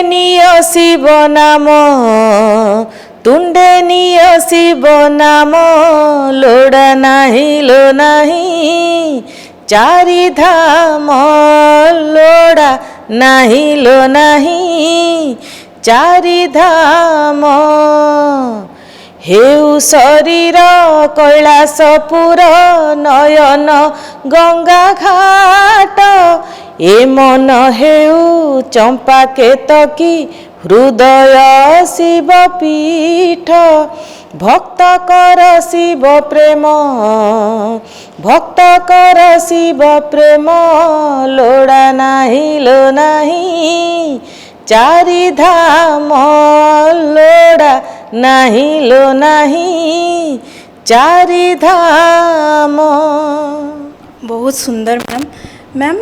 निय शिव नाम तुंडे निय शिव नाम लोड़ा नाही लो नाही चारि धाम लोड़ा नाही लो नाही चारि धाम हेउ शरीर कैलासपुर नयन गंगा घाट ए मन हेउ चंपा केतकी हृदय शिव पीठ भक्त कर शिव प्रेम भक्त कर शिव प्रेम लोड़ा नाही लो नाही चारि धाम लोड़ा नाही लो नाही चारि धाम। बहुत सुंदर मैम। मैम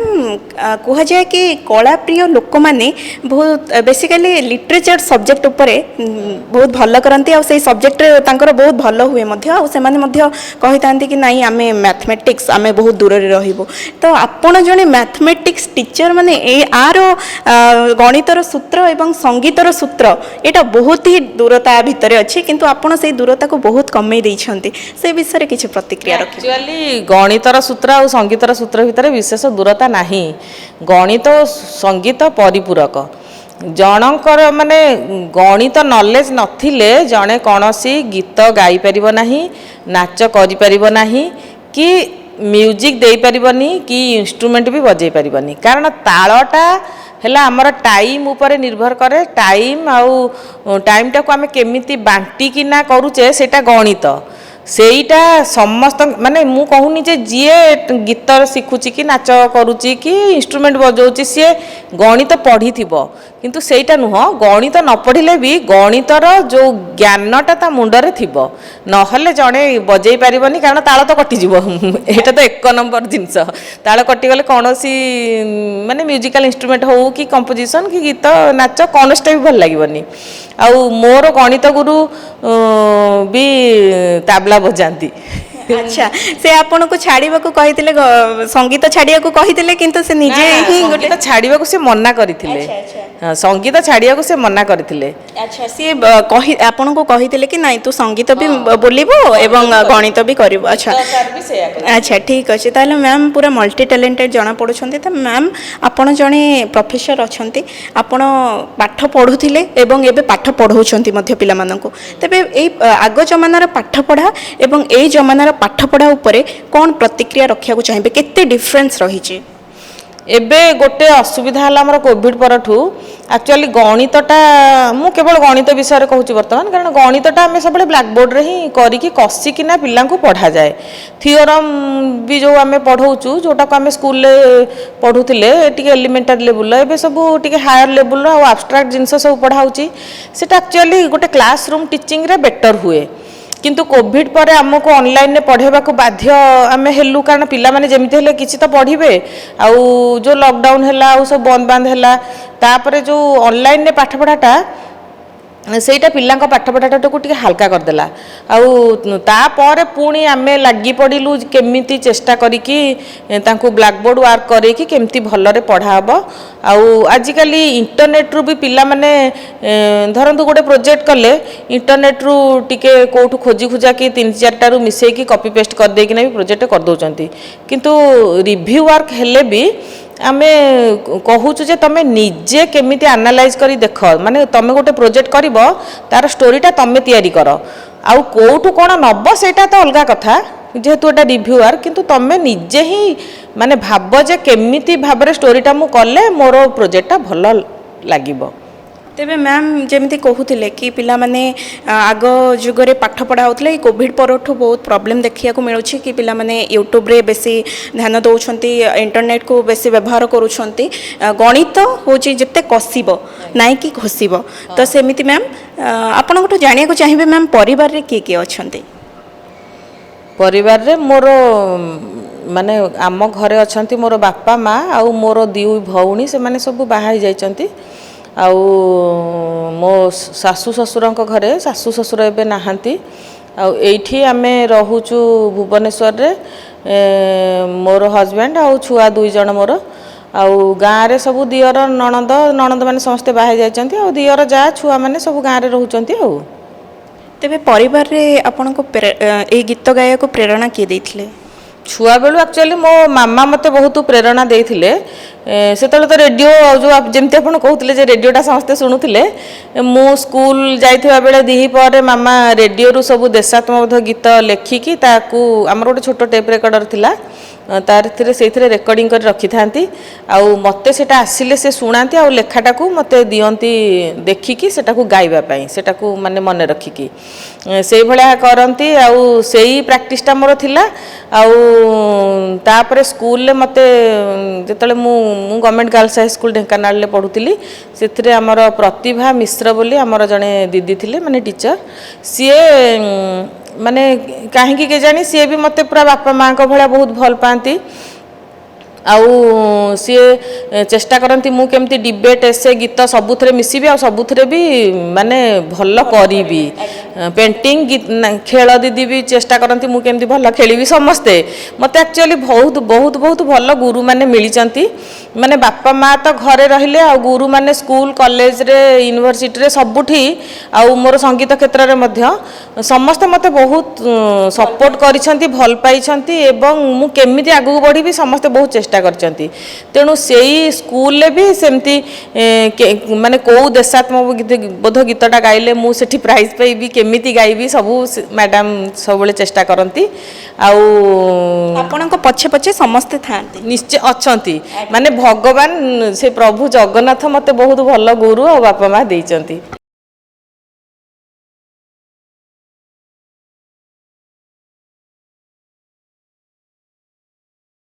कह जाए कि कला प्रिय लोक मैंने बहुत बेसिकली लिटरेचर सब्जेक्ट उपरे बहुत भल करती से सब्जेक्ट तांकर बहुत भल हुए कही था कि नहीं आम मैथमेटिक्स आम बहुत दूर रही तो आपण जड़े मैथमेटिक्स टीचर माने आर गणितर सूत्र एवं संगीतर सूत्र यहाँ बहुत ही दूरता भितर अच्छी किंतु आपण से दूरता को बहुत कमे देइछंती से विषय किसी प्रतिक्रिया रखिए। एक्चुअली गणितर सूत्र और संगीतर सूत्र भितर विशेष दूरता नहीं गणित संगीत परिपूरक जनकर माने गणित नॉलेज नथिले जड़े कौन सी गीत गाई परिबो नहीं नाच करि परिबो नहीं कि म्यूजिक दे परिबनी कि इंस्ट्रूमेंट भी बजै परिबनी कारण तालटा है आमर टाइम उपरे निर्भर करे टाइम आउ टाइम टाक आम केमिति बांटी किना करूचे सेटा गणित सेईटा समस्त माने मु कहूनी जे जीए गीत शिखुची कि नाच करुची कि इंस्ट्रूमेंट बजाउची सी गणित पढ़ी किंतु सेईटा नुह गणित न पढ़िले भी गणितर जो ज्ञानटा ता मुंडरे थिबो नहले जणे बजै पारिबनी कारण ताल तो कटि जीवो एटा तो एक नंबर जिनस ताल कटि गले कोनोसी माने म्यूजिकल इंस्ट्रूमेंट हो कि कंपोजिशन कि गीत नाच कोनोस्टा भी भल लागिबनी आउ मोर गणित गुरु भी ताबला बजाती। अच्छा से आपन को छाड़ीबा को कहिथिले संगीत छाड़िया को कहिथिले किंतु से निजे ही संगीत छाड़िया को से मना करिथिले। हां संगीत छाड़िया को से मना करिथिले। अच्छा से कहि आपन को कहिथिले कि नहीं तू संगीत भी बोलिबो एवं गणित भी करिवो। अच्छा अच्छा ठीक अछि ताले मैम पूरा मल्टी टैलेंटेड जना पडुछंती त मैम आपन जणे प्रोफेसर अछंती आपन पाठ पढुथिले एवं एबे पाठ पढौछंती मध्य पिला माननको तबे ए आगो जमानार पाठ पढा एवं ए जमानार पाठ पढ़ा उपरे कौन प्रतिक्रिया रखा चाहिए केते डिफरेंस रही एबे गोटे असुविधा है आम कोविड परठू एक्चुअली गणितटा मु केवल गणित विषय कहूँ बर्तमान कारण गणितटा आम सब ब्लैक बोर्ड रे ही करिकी कसिकिना पिला पढ़ा जाए थियोरम भी जो आम पढ़ाऊँ जोटा को आम स्कूल पढ़ुले टी एलिमेंटारी लेवल एवं सब टी हायर लेवल आब्स्ट्राक्ट जिनस सब पढ़ाऊँगी सेटा एक्चुअली गोटे क्लासरूम टीचिंग रे बेटर हुए किंतु कोविड पर आमको ऑनलाइन पढ़ेबा को बाध्य आम हेलु कारण पिला माने जेमिति हेले किछि तो पढ़िबे आउ जो लॉकडाउन हैला आउ सब बंद बांध हैला तापरे जो ऑनलाइन ने पाठ पढ़ाटा सेटा पिलांका पाठ पढ़ाटा को टिके हल्का करदेला आउ तापर पुणी आमे लागी पड़िलु केमिति चेष्टा करिकी तांको ब्लैक बोर्ड वर्क करेकी केमिति भलरे पढ़ा हबो आउ आजिकली इंटरनेट रु भी पिला माने धरंतु गोटे प्रोजेक्ट कले इंटरनेट रु टिके कोठु खोजी खुजा कि 3-4 रु मिसै कि कॉपी पेस्ट कर दे कि भी प्रोजेक्ट कर दउचंती किंतु रिव्यू वर्क हेले भी आमे कहूचु जे तमे निजे केमिति एनालाइज करी देख माने तमे गोटे प्रोजेक्ट करिवो तार स्टोरीटा तमे तैयारी कर आउ कोठु कोन नब सेटा तो अलगा कथा जेहेतु एटा रिव्यूअर किंतु तमे निजे ही माने भाबो जे केमिति भाबरे स्टोरीटा मु कले मोर प्रोजेक्टटा भलो लागिवो। तेबे मैम जमी कहते कि पिला माने आग जुगरे पाठ पढ़ा होते कोविड परठू बहुत प्रॉब्लम देखा मिलूँ कि पिला माने यूट्यूब रे बेसी ध्यान दौरान इंटरनेट को बेसी व्यवहार करुँच गणित हूँ जिते कसब नाई कि घोषब तो सेमती मैम आपण जाना चाहिए मैम परिवार रे किए किए अच्छा परिवार रे मोर माने आम घरे अच्छा मोर बापा माँ आउ मोर दी भौणी से माने सब बाहा जाइछंती आउ मो सासु ससुर घरे सासु ससुर एबे नाहांती आउ एठी आमे रहूचु भुवनेश्वर रे मोर हस्बैंड आउ छुआ 2 जण मोर ଆଉ ଗାଁରେ ସବୁ ଦିଅର ନଣନ୍ଦ ମାନେ ସମସ୍ତେ ବାହା ହେଇ ଯାଇଛନ୍ତି ଆଉ ଦିଅର ଯା ଛୁଆମାନେ ସବୁ ଗାଁରେ ରହୁଛନ୍ତି ଆଉ। ତେବେ ପରିବାରରେ ଆପଣଙ୍କୁ ଏଇ ଗୀତ ଗାଇବାକୁ ପ୍ରେରଣା କିଏ ଦେଇଥିଲେ? ଛୁଆବେଳୁ ଆକ୍ଚୁଆଲି ମୋ ମାମା ମୋତେ ବହୁତ ପ୍ରେରଣା ଦେଇଥିଲେ। ସେତେବେଳେ ତ ରେଡ଼ିଓ ଯେଉଁ ଯେମିତି ଆପଣ କହୁଥିଲେ ଯେ ରେଡ଼ିଓଟା ସମସ୍ତେ ଶୁଣୁଥିଲେ, ମୁଁ ସ୍କୁଲ ଯାଇଥିବା ବେଳେ ଦ୍ୱିପହରେ ମାମା ରେଡ଼ିଓରୁ ସବୁ ଦେଶାତ୍ମବୋଧ ଗୀତ ଲେଖିକି ତାକୁ ଆମର ଗୋଟେ ଛୋଟ ଟେପ୍ ରେକର୍ଡ଼ର ଥିଲା, ସେଇଥିରେ ରେକର୍ଡ଼ିଂ କରି ରଖିଥାନ୍ତି। ଆଉ ମୋତେ ସେଇଟା ଆସିଲେ ସେ ଶୁଣାନ୍ତି ଆଉ ଲେଖାଟାକୁ ମୋତେ ଦିଅନ୍ତି ଦେଖିକି ସେଟାକୁ ଗାଇବା ପାଇଁ, ସେଟାକୁ ମାନେ ମନେ ରଖିକି ସେଇଭଳିଆ କରନ୍ତି। ଆଉ ସେଇ ପ୍ରାକ୍ଟିସଟା ମୋର ଥିଲା। ଆଉ ତାପରେ ସ୍କୁଲରେ ମୋତେ ଯେତେବେଳେ ମୁଁ ଗଭର୍ଣ୍ଣମେଣ୍ଟ ଗାର୍ଲସ ହାଇ ସ୍କୁଲ ଢେଙ୍କାନାଳରେ ପଢ଼ୁଥିଲି, ସେଥିରେ ଆମର ପ୍ରତିଭା ମିଶ୍ର ବୋଲି ଆମର ଜଣେ ଦିଦି ଥିଲେ ମାନେ ଟିଚର, ସିଏ ମାନେ କାହିଁକି କେଜାଣି ସିଏ ବି ମୋତେ ପୁରା ବାପା ମାଆଙ୍କ ଭଳିଆ ବହୁତ ଭଲ ପାଆନ୍ତି। ଆଉ ସିଏ ଚେଷ୍ଟା କରନ୍ତି ମୁଁ କେମିତି ଡିବେଟ୍ ଏସେ ଗୀତ ସବୁଥିରେ ମିଶିବି ଆଉ ସବୁଥିରେ ବି ମାନେ ଭଲ କରିବି। ପେଣ୍ଟିଂ ଖେଳ ଦିଦି ବି ଚେଷ୍ଟା କରନ୍ତି ମୁଁ କେମିତି ଭଲ ଖେଳିବି। ସମସ୍ତେ ମୋତେ ଆକ୍ଚୁଆଲି ବହୁତ ବହୁତ ବହୁତ ଭଲ ଗୁରୁମାନେ ମିଳିଛନ୍ତି। ମାନେ ବାପା ମା' ତ ଘରେ ରହିଲେ ଆଉ ଗୁରୁମାନେ ସ୍କୁଲ କଲେଜରେ ୟୁନିଭର୍ସିଟିରେ ସବୁଠି, ଆଉ ମୋର ସଙ୍ଗୀତ କ୍ଷେତ୍ରରେ ମଧ୍ୟ ସମସ୍ତେ ମୋତେ ବହୁତ ସପୋର୍ଟ କରିଛନ୍ତି, ଭଲ ପାଇଛନ୍ତି ଏବଂ ମୁଁ କେମିତି ଆଗକୁ ବଢ଼ିବି ସମସ୍ତେ ବହୁତ ଚେଷ୍ଟା କରିଛନ୍ତି। ତେଣୁ ସେଇ ସ୍କୁଲରେ ବି ସେମିତି ମାନେ କେଉଁ ଦେଶାତ୍ମବୋଧ ଗୀତଟା ଗାଇଲେ ମୁଁ ସେଠି ପ୍ରାଇଜ୍ ପାଇବି, କେମିତି ଗାଇବି, ସବୁ ମ୍ୟାଡ଼ାମ୍ ସବୁବେଳେ ଚେଷ୍ଟା କରନ୍ତି। ଆଉ ଆପଣଙ୍କ ପଛେ ପଛେ ସମସ୍ତେ ଥାଆନ୍ତି? ନିଶ୍ଚୟ ଅଛନ୍ତି। ମାନେ ଭଗବାନ ସେ ପ୍ରଭୁ ଜଗନ୍ନାଥ ମୋତେ ବହୁତ ଭଲ ଗୁରୁ ଆଉ ବାପା ମା' ଦେଇଛନ୍ତି।